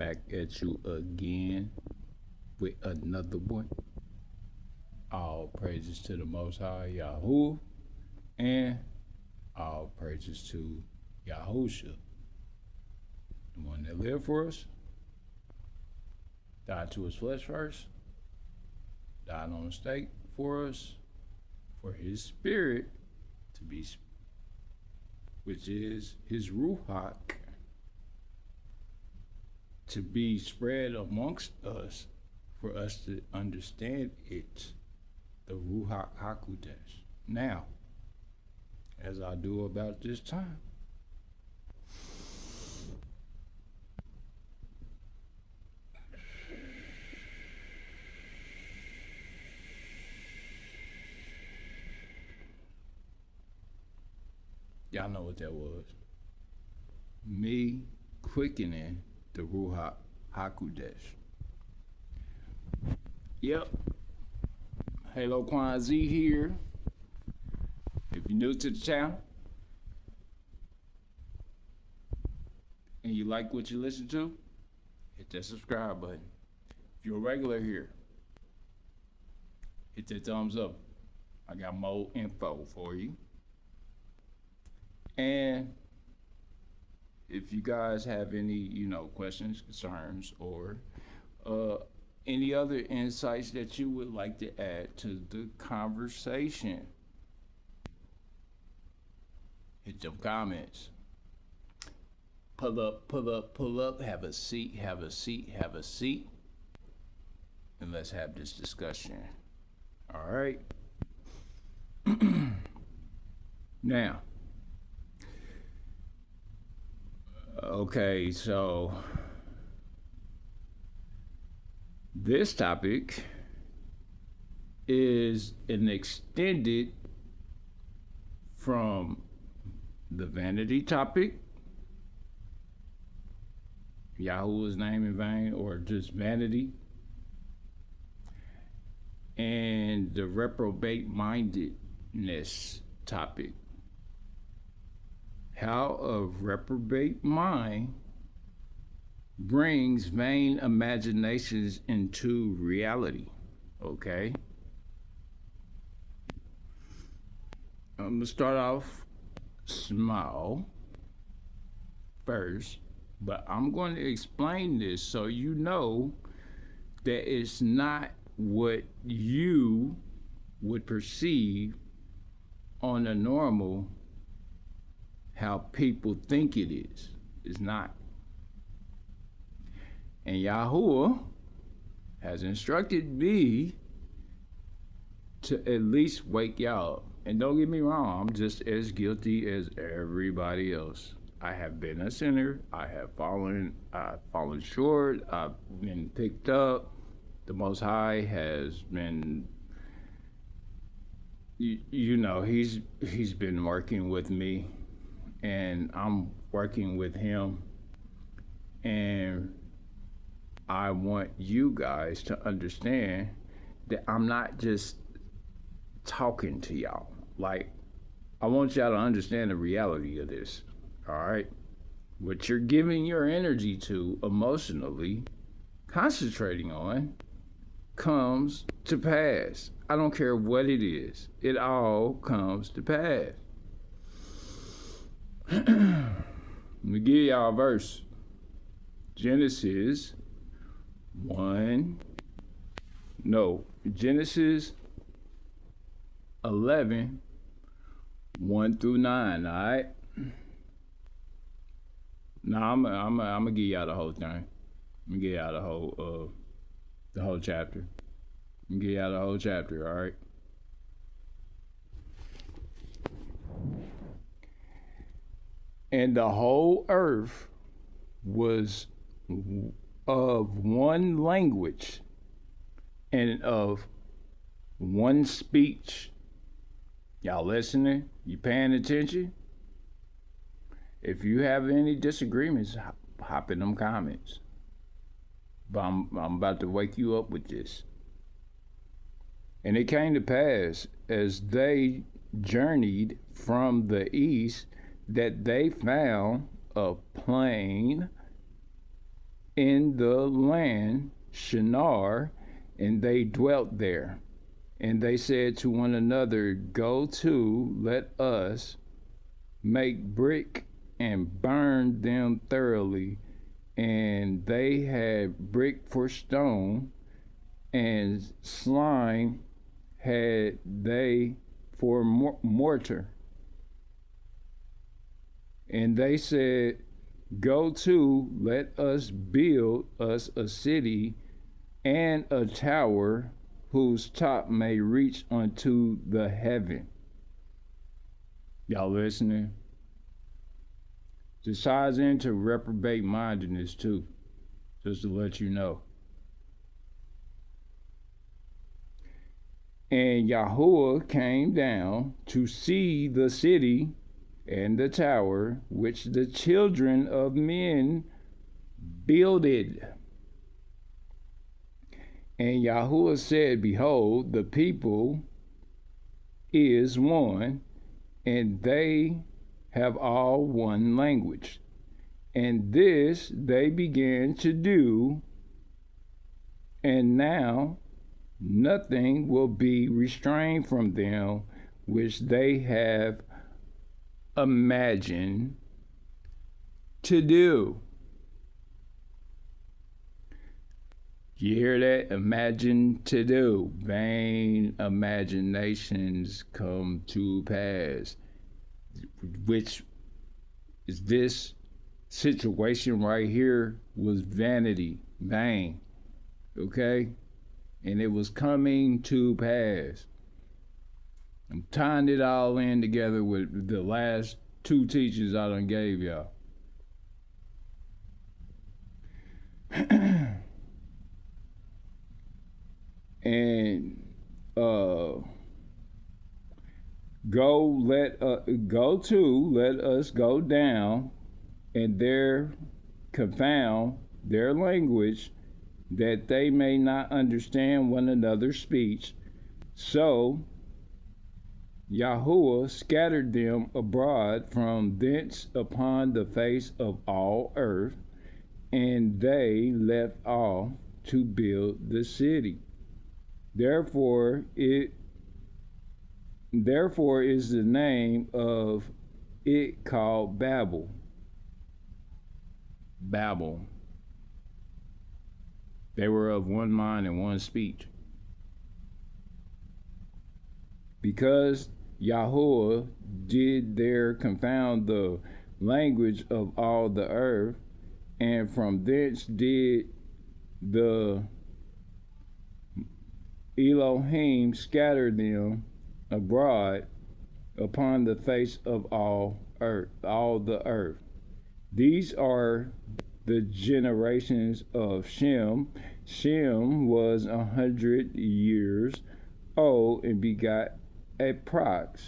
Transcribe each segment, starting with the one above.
back at you again with another one. All praises to the Most High Yahuah, and all praises to Yahushua, the one that lived for us, died to his flesh first, died on the stake for us, for his spirit to be, which is his Ruach, to be spread amongst us, for us to understand it, the Ruach HaKodesh. Now, as I do about this time, y'all know what that was. Me quickening the Ruach HaKodesh. Yep. Haloe369 here. If you're new to the channel and you like what you listen to, hit that subscribe button. If you're a regular here, hit that thumbs up. I got more info for you. And if you guys have any, questions, concerns, or any other insights that you would like to add to the conversation, hit them comments. Pull up, have a seat, and let's have this discussion. All right. Now, okay, so this topic is an extended from the vanity topic, Yahuah's name in vain, or just vanity, and the reprobate mindedness topic. How a reprobate mind brings vain imaginations into reality. Okay? I'm going to start off small first, but I'm going to explain this so you know that it's not what you would perceive on a normal, how people think it is. It's not. And Yahuah has instructed me to at least wake y'all up. And don't get me wrong, I'm just as guilty as everybody else. I have been a sinner. I've fallen short. I've been picked up. The Most High has been, he's been working with me, and I'm working with him. And I want you guys to understand that I'm not just talking to y'all. Like, I want y'all to understand the reality of this. All right? What you're giving your energy to emotionally, concentrating on, comes to pass. I don't care what it is. It all comes to pass. Let me give y'all a verse. Genesis 11, 1 through 9, all right? Now, I'm gonna give y'all the whole thing. I'm gonna give y'all the whole chapter. I'm gonna give y'all the whole chapter, all right? And the whole earth was of one language and of one speech. Y'all listening? You paying attention? If you have any disagreements, hop in them comments. But I'm about to wake you up with this. And it came to pass, as they journeyed from the east, that they found a plain in the land Shinar, and they dwelt there. And they said to one another, Go to, let us make brick and burn them thoroughly. And they had brick for stone, and slime had they for mortar. And they said, Go to, let us build us a city and a tower whose top may reach unto the heaven. Y'all listening? This ties into reprobate mindedness too, just to let you know. And Yahuah came down to see the city and the tower which the children of men builded. And Yahuah said, Behold, the people is one, and they have all one language. And this they began to do, and now nothing will be restrained from them which they have imagined to do. You hear that? Imagine to do. Vain imaginations come to pass. Which is this situation right here was vanity, vain. Okay? And it was coming to pass. I'm tying it all in together with the last two teachings I done gave y'all. And let us go down and there confound their language, that they may not understand one another's speech. So Yahuah scattered them abroad from thence upon the face of all earth, and they left off to build the city. Therefore is the name of it called Babel. Babel. They were of one mind and one speech. Because Yahuah did there confound the language of all the earth, and from thence did the Elohim scatter them abroad upon the face of all the earth. These are the generations of Shem. Shem was 100 years old and begot Arphaxad.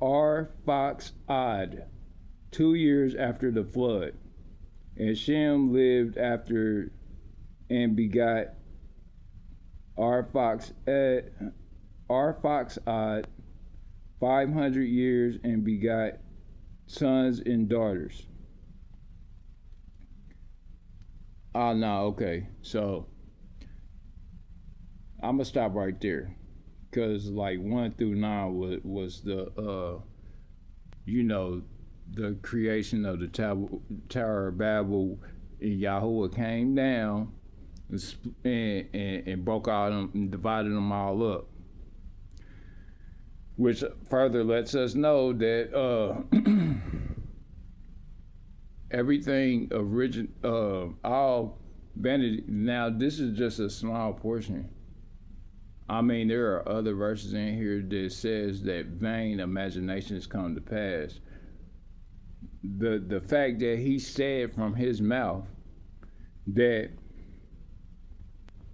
Arphaxad, 2 years after the flood. And Shem lived after and begot Arphaxad 500 years and begot sons and daughters. No, okay. So I'm gonna stop right there, because like 1 through 9 was the the creation of the Tower of Babel. And Yahuah came down and broke out them and divided them all up, which further lets us know that everything all vanity. Now this is just a small portion. I mean, there are other verses in here that says that vain imaginations come to pass. The fact that he said from his mouth that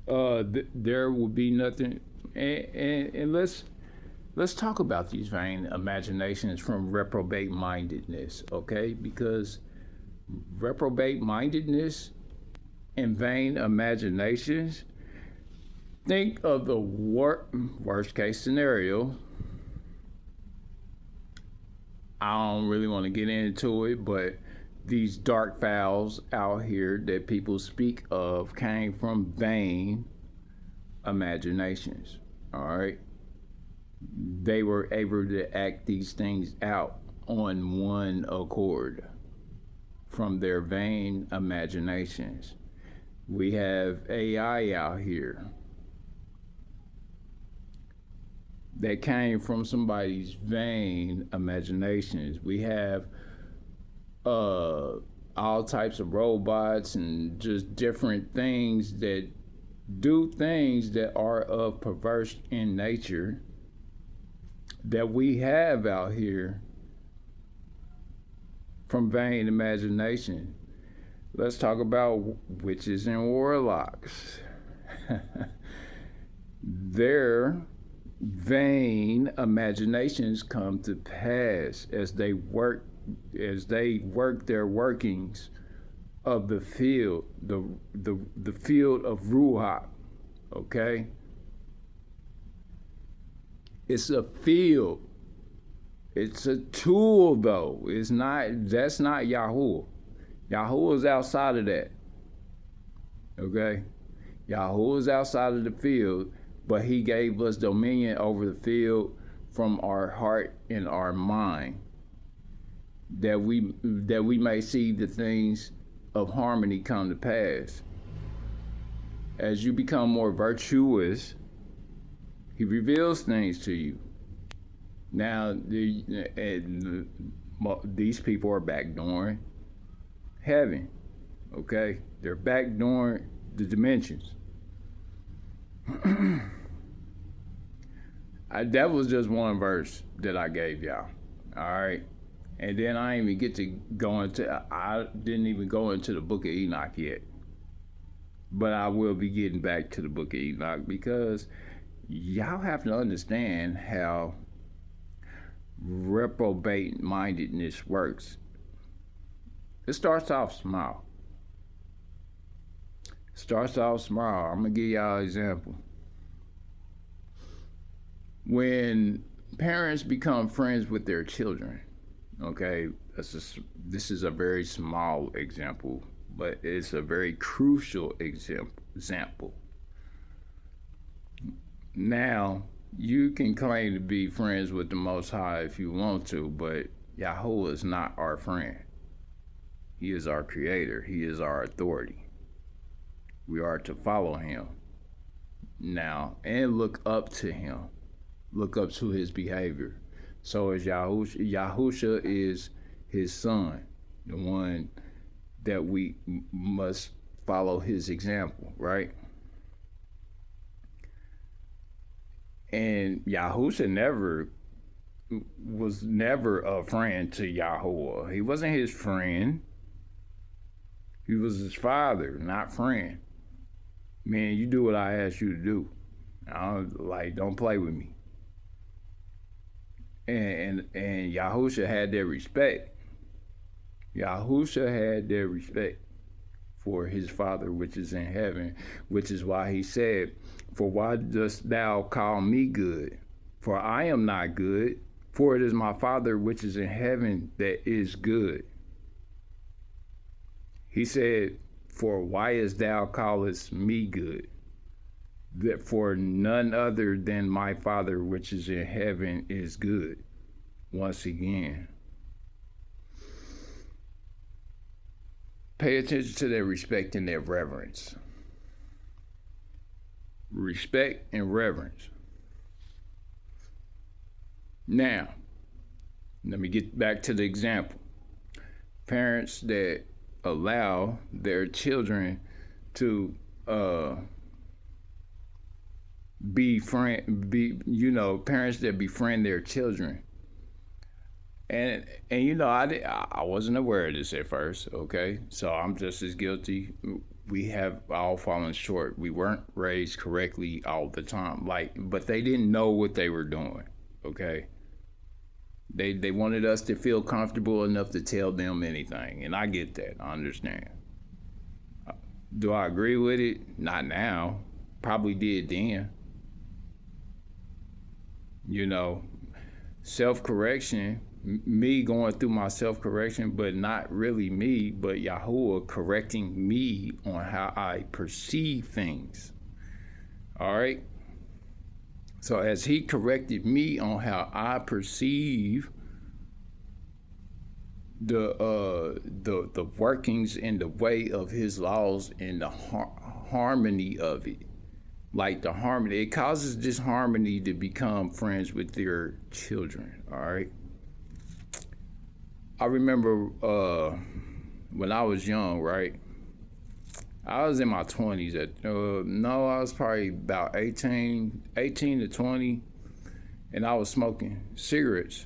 there will be nothing, and let's talk about these vain imaginations from reprobate mindedness, okay? Because reprobate mindedness and vain imaginations, think of the worst case scenario. I don't really want to get into it, but these dark fowls out here that people speak of came from vain imaginations. All right. They were able to act these things out on one accord from their vain imaginations. We have AI out here that came from somebody's vain imaginations. We have all types of robots and just different things that do things that are of perverse in nature that we have out here from vain imagination. Let's talk about witches and warlocks. Their vain imaginations come to pass as they work their workings of the field, the field of Yahuah. Okay? It's a field. It's a tool, though. That's not Yahuah. Yahuah is outside of that. Okay? Yahuah is outside of the field, but he gave us dominion over the field from our heart and our mind, that we may see the things of harmony come to pass. As you become more virtuous, he reveals things to you. Now, these people are backdooring heaven, okay? They're backdooring the dimensions. That was just one verse that I gave y'all, all right? And then I didn't even get to I didn't even go into the book of Enoch yet. But I will be getting back to the book of Enoch, because y'all have to understand how reprobate mindedness works. It starts off small. I'm gonna give y'all an example. When parents become friends with their children, okay, this is a very small example, but it's a very crucial example. Now, you can claim to be friends with the Most High if you want to, but Yahuah is not our friend. He is our creator. He is our authority. We are to follow him now and look up to him, look up to his behavior. So as Yahusha is his son, the one that we must follow his example, right? And Yahusha was never a friend to Yahuah. He wasn't his friend. He was his father, not friend. Man, you do what I ask you to do. Don't play with me. And Yahusha had their respect. Yahusha had their respect for his Father which is in heaven, which is why he said, "For why dost thou call me good? For I am not good, for it is my Father which is in heaven that is good." He said, "For why is thou callest me good? That for none other than my Father which is in heaven is good." Once again, pay attention to their respect and their reverence. Respect and reverence. Now, let me get back to the example. Parents that allow their children to parents that befriend their children. And I wasn't aware of this at first, okay? So I'm just as guilty. We have all fallen short. We weren't raised correctly all the time. But they didn't know what they were doing, okay? They wanted us to feel comfortable enough to tell them anything, and I get that. I understand. Do I agree with it? Not now. Probably did then. Self-correction me going through my self-correction, but not really me, but Yahuah correcting me on how I perceive things. All right? So as he corrected me on how I perceive the workings and the way of his laws and the harmony of it, like the harmony, it causes disharmony to become friends with their children. All right. I remember when I was young, right? I was in my 20s. I was probably about 18 to 20, and I was smoking cigarettes.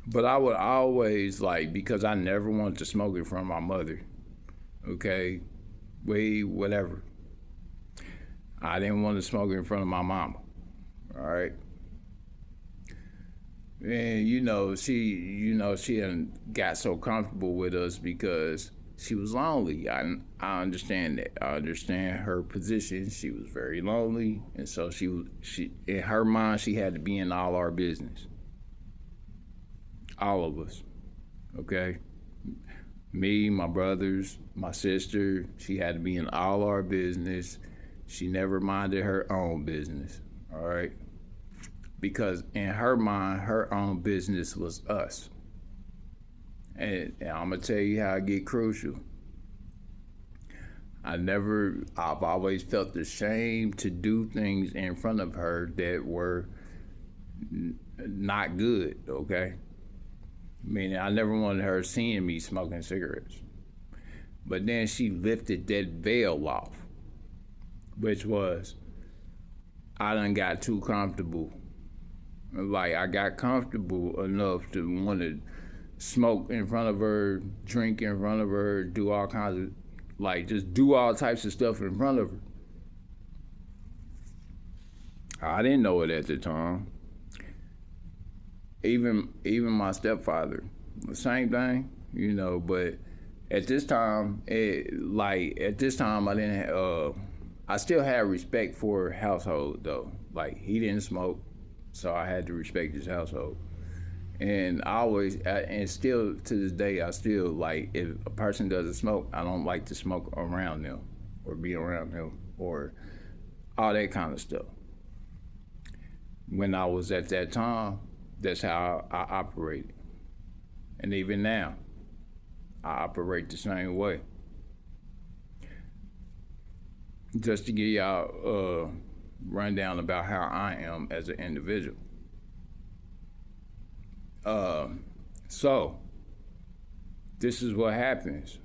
But I would always, like, because I never wanted to smoke it from my mother, okay? Whatever. I didn't want to smoke it in front of my mama, all right? And, she hadn't got so comfortable with us because she was lonely. I understand that. I understand her position. She was very lonely, and so she in her mind, she had to be in all our business. All of us, okay? Me, my brothers, my sister, she had to be in all our business. She never minded her own business, all right? Because in her mind, her own business was us. And I'm gonna tell you how it get crucial. I've always felt ashamed to do things in front of her that were not good, okay? Meaning I never wanted her seeing me smoking cigarettes. But then she lifted that veil off, which was, I done got too comfortable. Like, I got comfortable enough to want to smoke in front of her, drink in front of her, do all kinds of, like, just do all types of stuff in front of her. I didn't know it at the time. Even my stepfather, the same thing, but at this time, I didn't I still had respect for her household though. Like, he didn't smoke, so I had to respect his household. And and still to this day, I still, like, if a person doesn't smoke, I don't like to smoke around them or be around them or all that kind of stuff. When I was at that time, that's how I operated. And even now, I operate the same way. Just to give y'all a rundown about how I am as an individual. So this is what happens.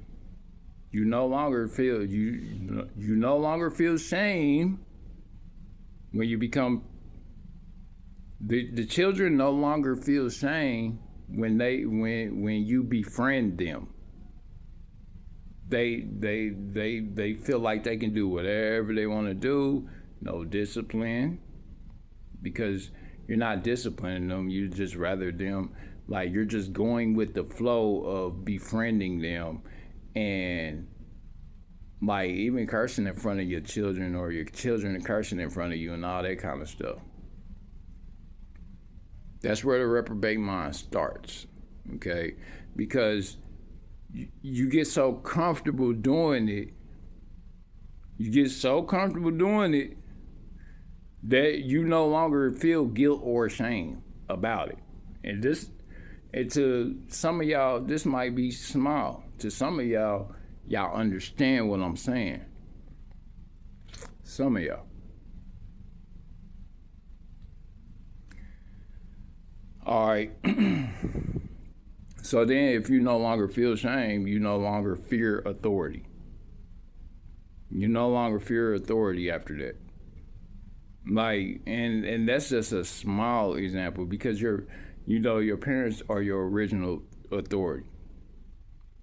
You no longer feel shame when you become. The children no longer feel shame when you befriend them. They feel like they can do whatever they want to do. No discipline, because you're not disciplining them. You just rather them, like, you're just going with the flow of befriending them, and like even cursing in front of your children, or your children cursing in front of you, and all that kind of stuff. That's where the reprobate mind starts, okay? Because you get so comfortable doing it. You get so comfortable doing it that you no longer feel guilt or shame about it. And to some of y'all, this might be small. To some of y'all understand what I'm saying. Some of y'all. All right. So then if you no longer feel shame, you no longer fear authority. You no longer fear authority after that. Like, and that's just a small example, because your parents are your original authority.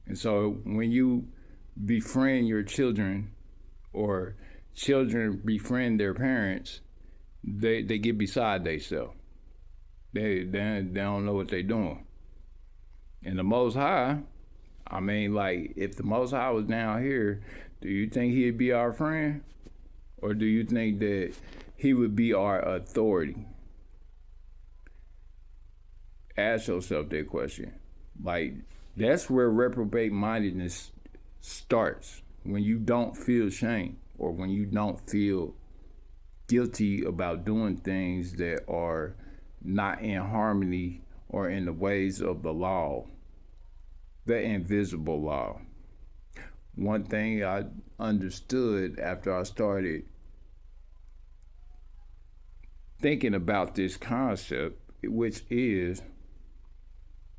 And so when you befriend your children, or children befriend their parents, they get beside themselves. They don't know what they're doing. And the Most High, I mean, like, if the Most High was down here, do you think he'd be our friend? Or do you think that he would be our authority? Ask yourself that question. Like, that's where reprobate mindedness starts. When you don't feel shame, or when you don't feel guilty about doing things that are not in harmony or in the ways of the law, the invisible law. One thing I understood after I started thinking about this concept, which is,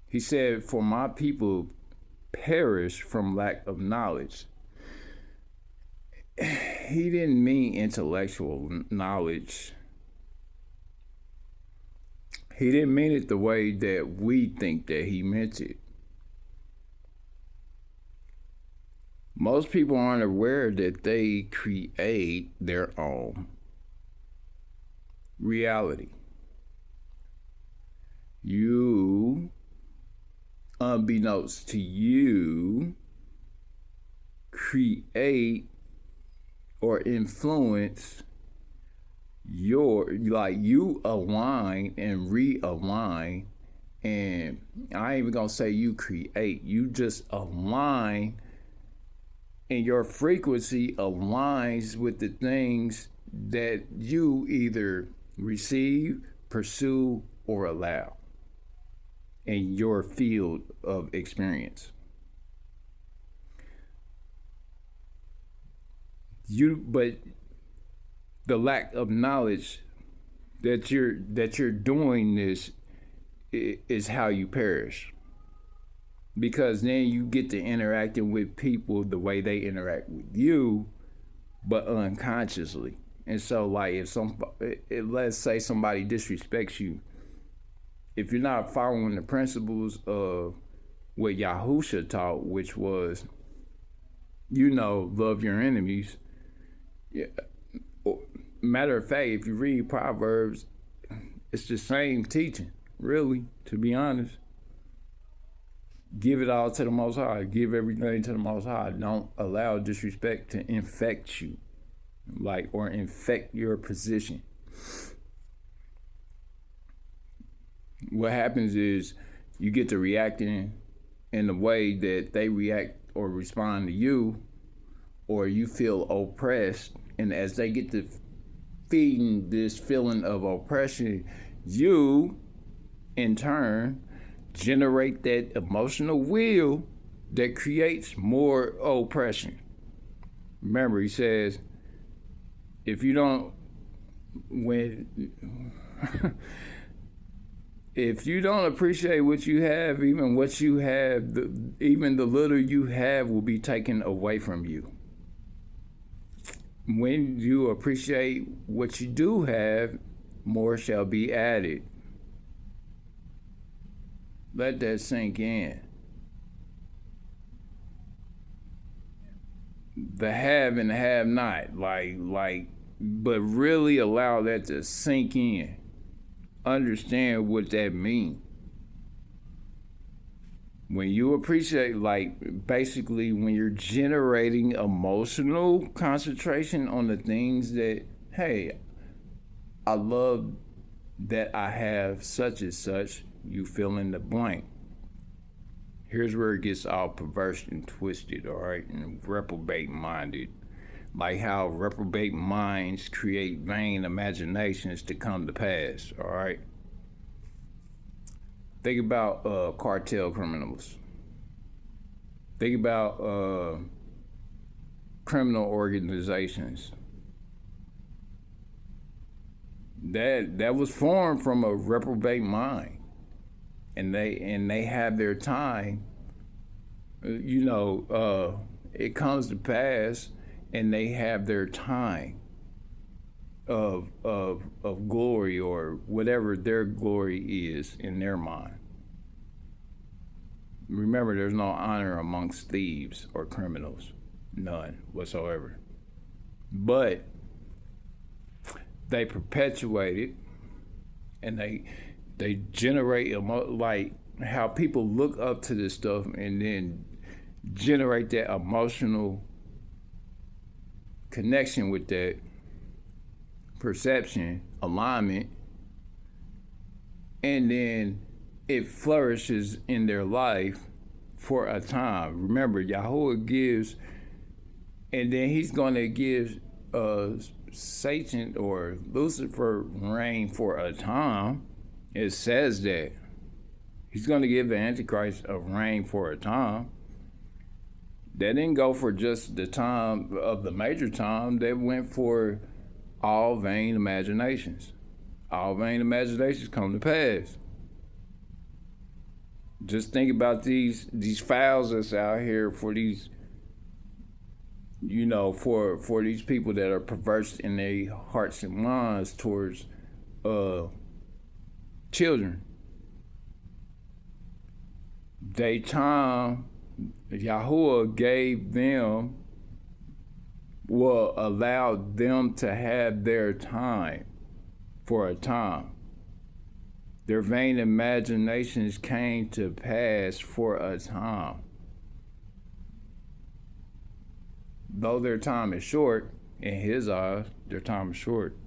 he said, for my people perish from lack of knowledge. He didn't mean intellectual knowledge. He didn't mean it the way that we think that he meant it. Most people aren't aware that they create their own reality. You, unbeknownst to you, create or influence you align and realign, and I ain't even gonna say you create, you just align, and your frequency aligns with the things that you either receive, pursue, or allow in your field of experience. But the lack of knowledge that you're doing this is how you perish. Because then you get to interacting with people the way they interact with you, but unconsciously. And so, like, if let's say somebody disrespects you, if you're not following the principles of what Yahuah taught, which was, love your enemies. Yeah. Matter of fact, if you read Proverbs, it's the same teaching, really, to be honest. Give it all to the Most High. Give everything to the Most High. Don't allow disrespect to infect you, or infect your position. What happens is you get to reacting in the way that they react or respond to you, or you feel oppressed, and as they get to feeding this feeling of oppression, you, in turn, generate that emotional wheel that creates more oppression. Remember, he says, if you don't appreciate what you have, even the little you have will be taken away from you. When you appreciate what you do have, more shall be added. Let that sink in. The have and the have not, but really allow that to sink in. Understand what that means. When you appreciate, basically when you're generating emotional concentration on the things that, hey, I love that I have such and such, you fill in the blank. Here's where it gets all perverse and twisted, all right, and reprobate minded. Like how reprobate minds create vain imaginations to come to pass, all right? Think about cartel criminals. Think about criminal organizations. That was formed from a reprobate mind, and they have their time. It comes to pass, and they have their time of glory, or whatever their glory is in their mind. Remember, there's no honor amongst thieves or criminals, none whatsoever. But they perpetuate it, and they generate how people look up to this stuff, and then generate that emotional connection with that perception, alignment, and then it flourishes in their life for a time. Remember, Yahuah gives, and then he's going to give Satan or Lucifer reign for a time. It says that he's going to give the Antichrist a reign for a time. They didn't go for just the time of the major time. They went for all vain imaginations. All vain imaginations come to pass. Just think about these files that's out here for these, for these people that are perverse in their hearts and minds towards children. They time Yahuah gave them, allowed them to have their time for a time. Their vain imaginations came to pass for a time. Though their time is short, in his eyes, their time is short.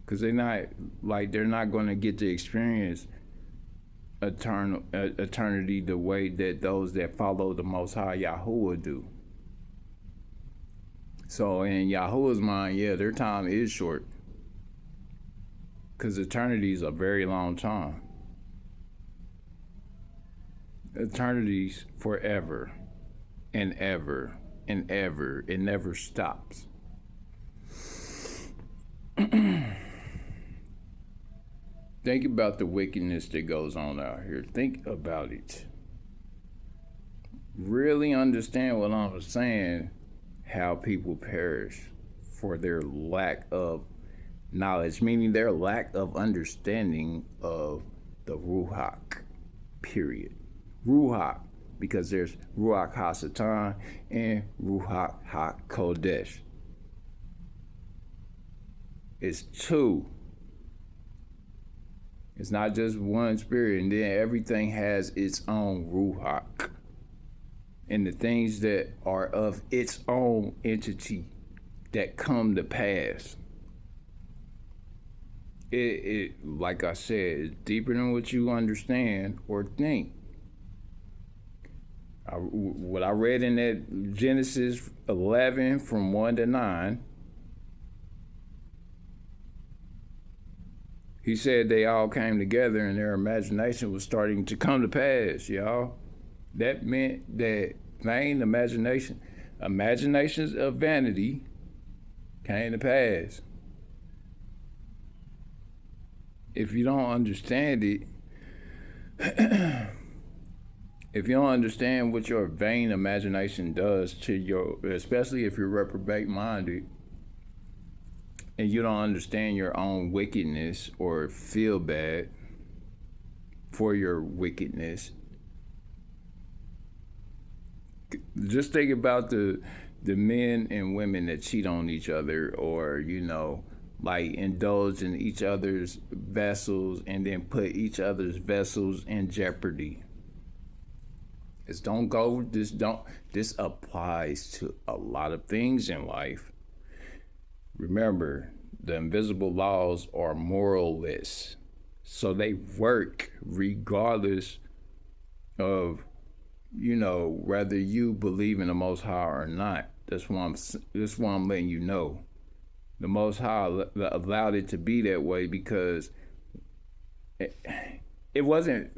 Because they're not going to get to experience eternity the way that those that follow the Most High Yahuah do. So in Yahuah's mind, their time is short. Because eternity is a very long time. Eternity's forever and ever and ever. It never stops. Think about the wickedness that goes on out here. Think about it. Really understand what I'm saying, how people perish for their lack of knowledge, meaning their lack of understanding of the Ruach, period. Ruach, because there's Ruach HaSatan and Ruach HaKodesh. It's two. It's not just one spirit, and then everything has its own Ruach. And the things that are of its own entity that come to pass. It like I said, it's deeper than what you understand or think. What I read in that Genesis 11 from 1 to 9, he said they all came together and their imagination was starting to come to pass, y'all. That meant that vain imaginations of vanity came to pass. If you don't understand it, if you don't understand what your vain imagination does to especially if you're reprobate minded, and you don't understand your own wickedness or feel bad for your wickedness, just think about the men and women that cheat on each other or, indulge in each other's vessels and then put each other's vessels in jeopardy. This applies to a lot of things in life. Remember, the invisible laws are moralless. So they work regardless of, whether you believe in the Most High or not. That's why I'm letting you know. The Most High allowed it to be that way because it wasn't.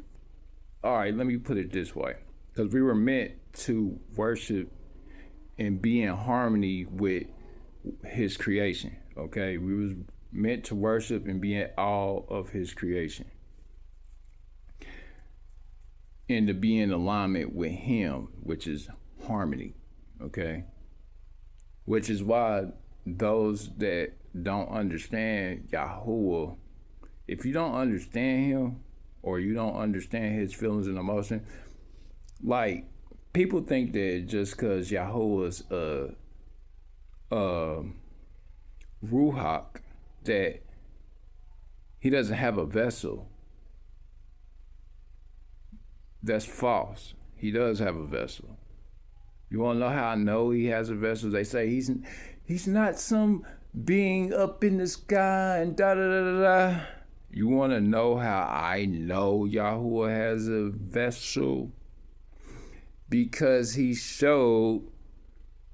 All right, let me put it this way. Because we were meant to worship and be in harmony with His creation, okay? We was meant to worship and be in awe of His creation. And to be in alignment with Him, which is harmony, okay? Which is why those that don't understand Yahuah, if you don't understand Him or you don't understand His feelings and emotions, like people think that just because Yahuah's Ruach, that He doesn't have a vessel. That's false. He does have a vessel. You want to know how I know He has a vessel? They say He's not some being up in the sky and da da da da da. You want to know how I know Yahuah has a vessel? Because he showed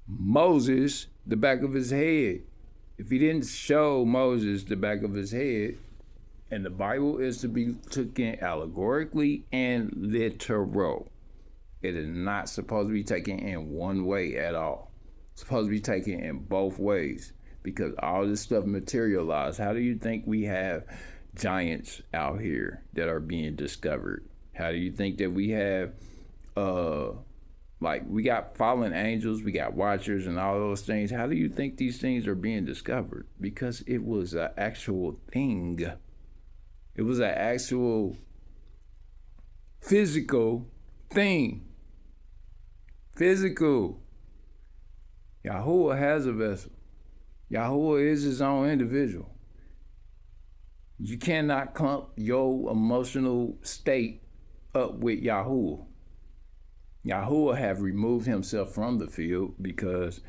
Moses the back of his head. If he didn't show Moses the back of his head, and the Bible is to be taken allegorically and literal, it is not supposed to be taken in one way at all. It's supposed to be taken in both ways, because all this stuff materialized. How do you think we have giants out here that are being discovered? How do you think that we have like we got fallen angels, we got watchers and all those things? How do you think these things are being discovered? Because it was an actual thing. It was an actual physical thing. Physical. Yahuah has a vessel. Yahuah is his own individual. You cannot clump your emotional state up with Yahuah. Yahuah have removed himself from the field because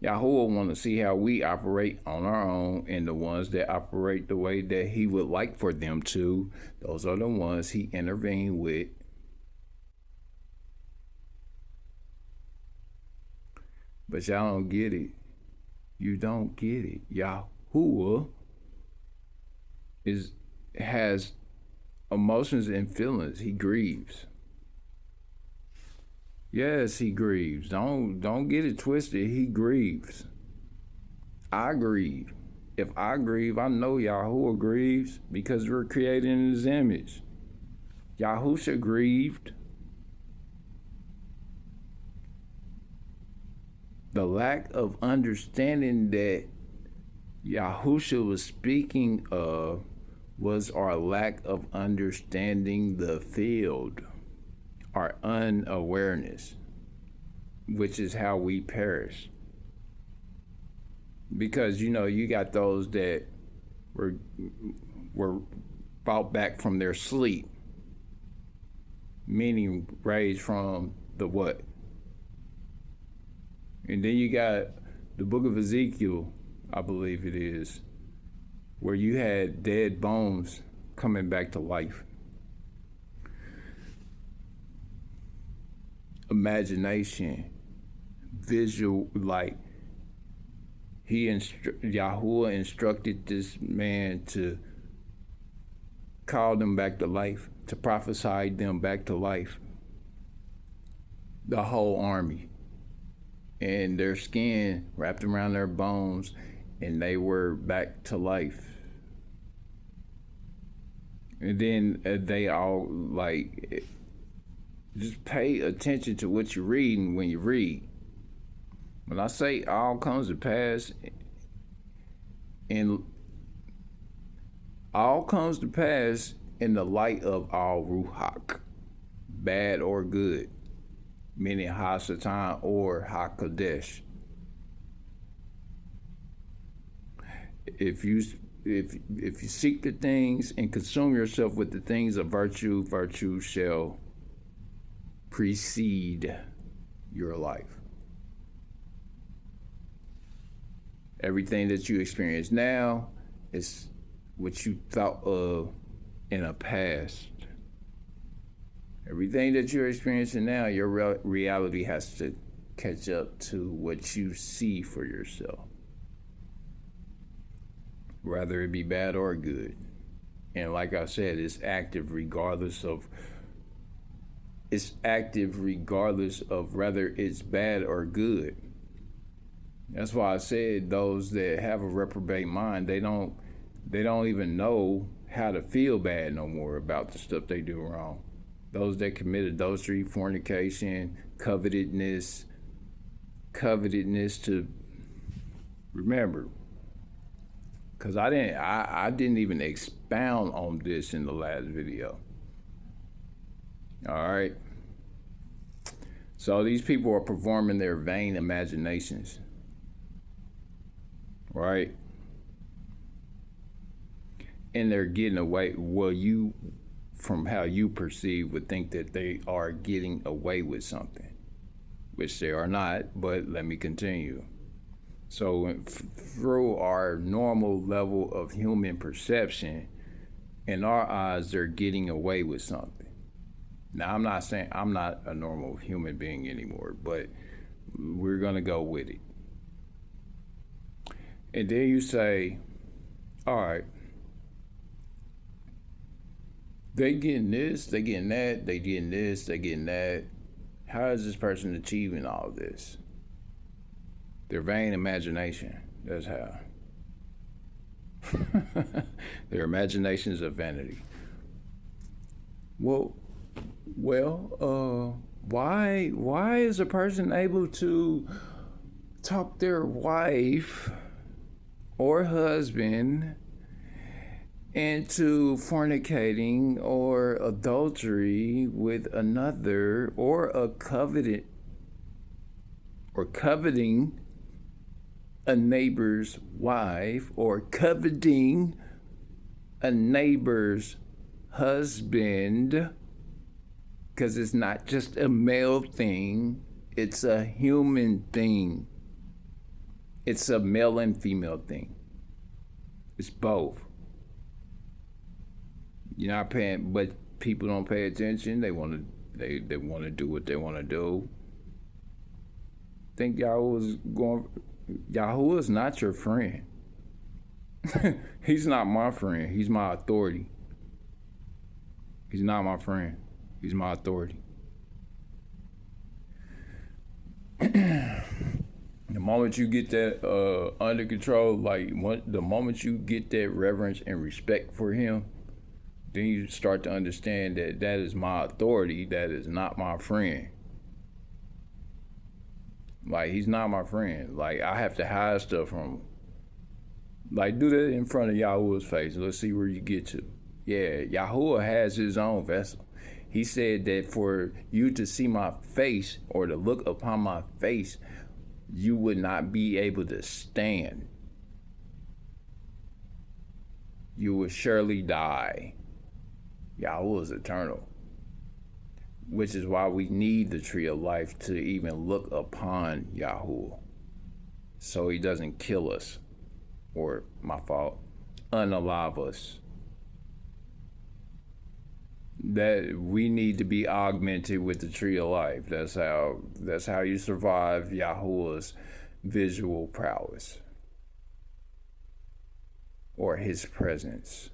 Yahuah want to see how we operate on our own, and the ones that operate the way that he would like for them to, those are the ones he intervened with. But y'all don't get it. You don't get it. Yahuah has emotions and feelings. He grieves. Yes, he grieves. Don't get it twisted. He grieves. I grieve. If I grieve, I know Yahuah grieves because we're created in his image. Yahusha grieved. The lack of understanding that Yahusha was speaking of was our lack of understanding the field, our unawareness, which is how we perish. Because, you know, you got those that were brought back from their sleep, meaning raised from the what? And then you got the book of Ezekiel, I believe it is, where you had dead bones coming back to life. Imagination, visual, like Yahuah instructed this man to call them back to life, to prophesy them back to life. The whole army. And their skin wrapped around their bones, and they were back to life. And then they all, like, just pay attention to what you're reading when you read. When I say all comes to pass, and all comes to pass in the light of all Ruach, bad or good, meaning Ha-Satan or Ha-Kodesh. If you seek the things and consume yourself with the things of virtue, virtue shall precede your life. Everything that you experience now is what you thought of in a past. Everything that you're experiencing now, your reality has to catch up to what you see for yourself, whether it be bad or good. And like I said, it's active regardless of whether it's bad or good. That's why I said those that have a reprobate mind, they don't even know how to feel bad no more about the stuff they do wrong. Those that commit adultery, fornication, covetousness to remember. Because I didn't even expound on this in the last video. All right. So these people are performing their vain imaginations. Right? And they're getting away. Well, you, from how you perceive, would think that they are getting away with something, which they are not, but let me continue. So through our normal level of human perception in our eyes, they're getting away with something. Now, I'm not saying I'm not a normal human being anymore, but we're going to go with it. And then you say, all right, they getting this, they getting that, they getting this, they getting that. How is this person achieving all of this? Their vain imagination. That's how. Their imagination is a vanity. Well, why is a person able to talk their wife or husband into fornicating or adultery with another, or coveting a neighbor's wife, or coveting a neighbor's husband? Because it's not just a male thing, it's a human thing. It's a male and female thing. It's both. You're not paying, but people don't pay attention. They want to do what they want to do. Think Yahuah is not your friend. He's not my friend. He's my authority. He's not my friend. He's my authority. The moment you get that under control, the moment you get that reverence and respect for him, then you start to understand that that is my authority, that is not my friend. He's not my friend. I have to hide stuff from him. Do that in front of Yahuah's face. Let's see where you get to. Yeah, Yahuah has his own vessel. He said that for you to see my face or to look upon my face, you would not be able to stand. You would surely die. Yahuah is eternal, which is why we need the tree of life to even look upon Yahuah, so he doesn't kill us, or my fault, unalive us. That we need to be augmented with the tree of life. That's how you survive Yahuah's visual prowess, or his presence.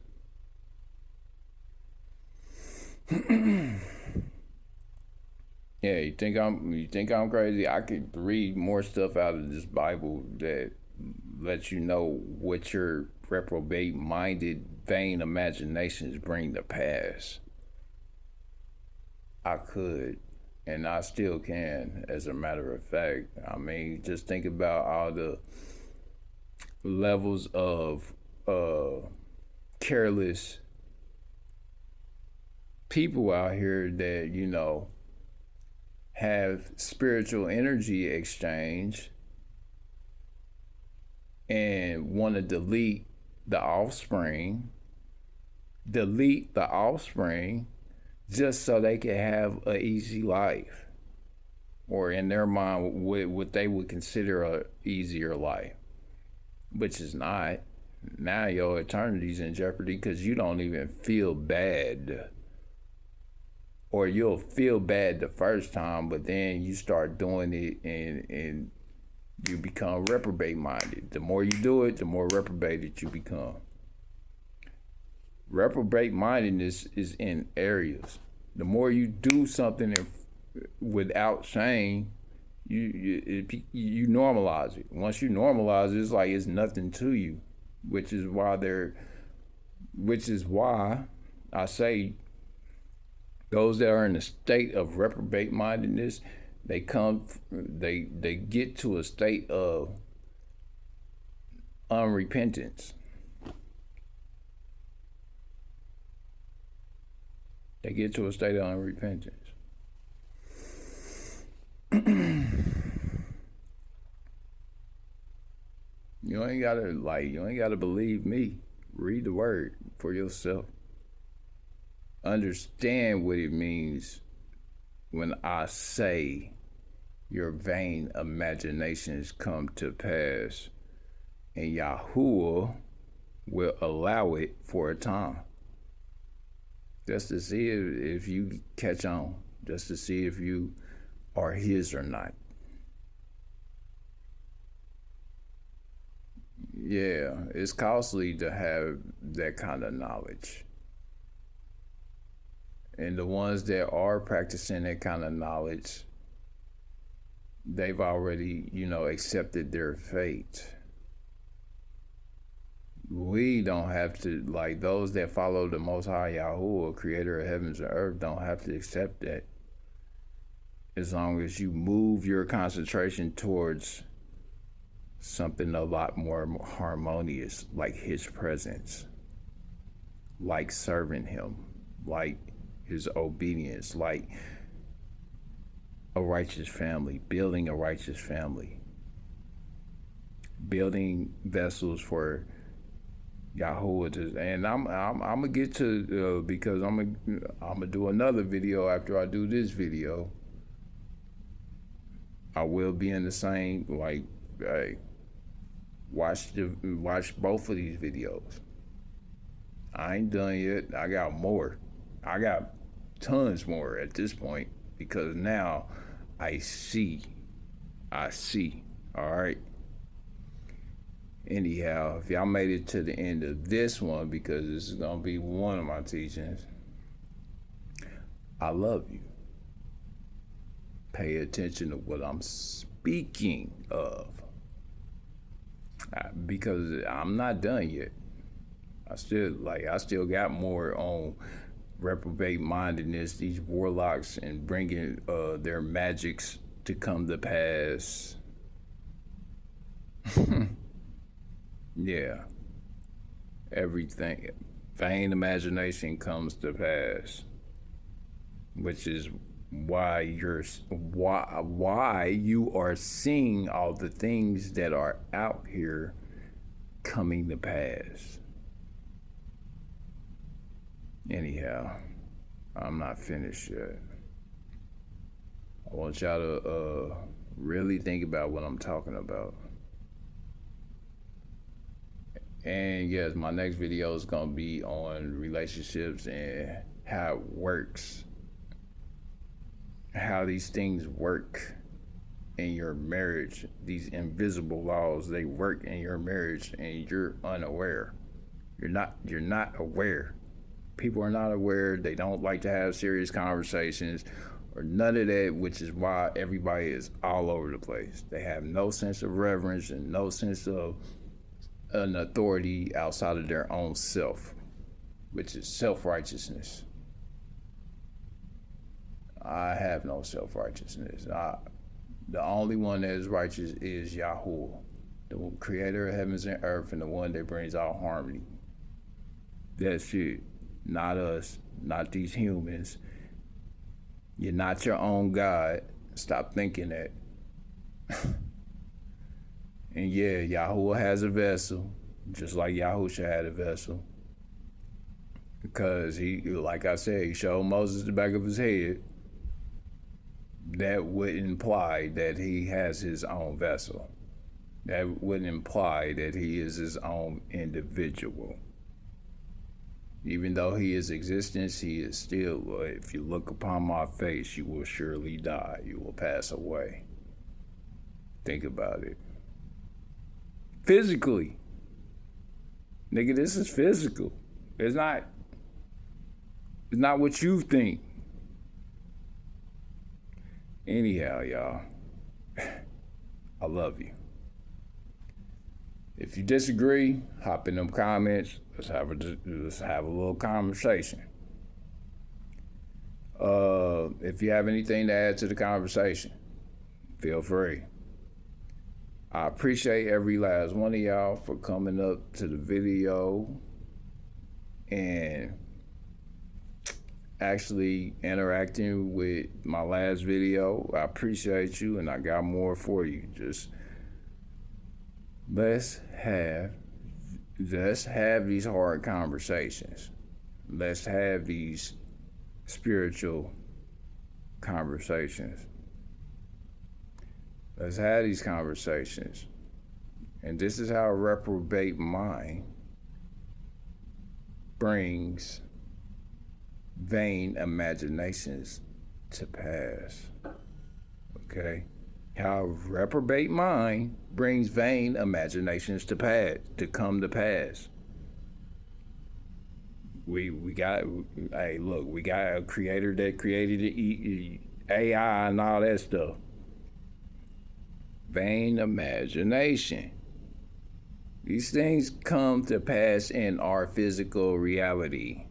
Yeah, you think I'm crazy? I could read more stuff out of this Bible that lets you know what your reprobate-minded, vain imaginations bring to pass. I could, and I still can, as a matter of fact. I mean, just think about all the levels of careless people out here that, have spiritual energy exchange and want to delete the offspring just so they can have an easy life, or in their mind what they would consider a easier life, which is not. Now your eternity's in jeopardy because you don't even feel bad. Or you'll feel bad the first time, but then you start doing it and you become reprobate minded. The more you do it, the more reprobated you become. Reprobate mindedness is in areas. The more you do something without shame, you normalize it. Once you normalize it, it's like it's nothing to you, which is why I say those that are in a state of reprobate mindedness, they get to a state of unrepentance. They get to a state of unrepentance. You ain't gotta believe me. Read the word for yourself. Understand what it means when I say your vain imaginations come to pass, and Yahuah will allow it for a time. just to see if you catch on, just to see if you are his or not. Yeah, it's costly to have that kind of knowledge. And the ones that are practicing that kind of knowledge, they've already, accepted their fate. We don't have to, like those that follow the Most High Yahuah, creator of heavens and earth, don't have to accept that. As long as you move your concentration towards something a lot more harmonious, like his presence, like serving him, like his obedience, like a righteous family, building a righteous family, building vessels for Yahuah. And I'm gonna get to because I'm gonna do another video after I do this video. I will be in the same, like, hey, watch both of these videos. I ain't done yet. I got more. I got tons more at this point, because now I see. All right. Anyhow, if y'all made it to the end of this one, because this is gonna be one of my teachings, I love you. Pay attention to what I'm speaking of, because I'm not done yet. I still got more on reprobate mindedness, these warlocks, and bringing their magics to come to pass. Yeah, everything, vain imagination comes to pass, which is why you are seeing all the things that are out here coming to pass. Anyhow, I'm not finished yet. I want y'all to really think about what I'm talking about. And yes, my next video is gonna be on relationships and how it works, how these things work in your marriage. These invisible laws, they work in your marriage, and you're unaware. You're not aware. People are not aware. They don't like to have serious conversations or none of that, which is why everybody is all over the place. They have no sense of reverence and no sense of an authority outside of their own self, which is self-righteousness. I have no self-righteousness. The only one that is righteous is Yahuah, the creator of heavens and earth, and the one that brings out harmony. That's it. Not us, not these humans. You're not your own God. Stop thinking that. And yeah, Yahuah has a vessel, just like Yahusha had a vessel. Because he, like I said, he showed Moses the back of his head. That would imply that he has his own vessel. That would imply that he is his own individual. Even though he is existence, he is still, if you look upon my face, you will surely die. You will pass away. Think about it. Physically. Nigga, this is physical. It's not what you think. Anyhow, y'all, I love you. If you disagree, hop in them comments. Let's have a little conversation. If you have anything to add to the conversation, feel free. I appreciate every last one of y'all for coming up to the video and actually interacting with my last video. I appreciate you, and I got more for you. Just let's have these hard conversations. Let's have these spiritual conversations. Let's have these conversations. And this is how a reprobate mind brings vain imaginations to pass. Okay? How reprobate mind brings vain imaginations to come to pass. We got, hey, look, we got a creator that created the AI and all that stuff. Vain imagination. These things come to pass in our physical reality.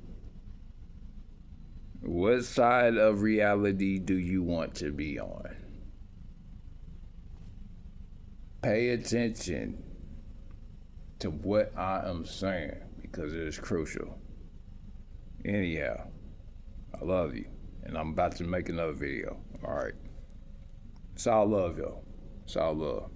What side of reality do you want to be on? Pay attention to what I am saying because it is crucial. Anyhow, I love you, and I'm about to make another video. All right. It's all love, yo. It's all love.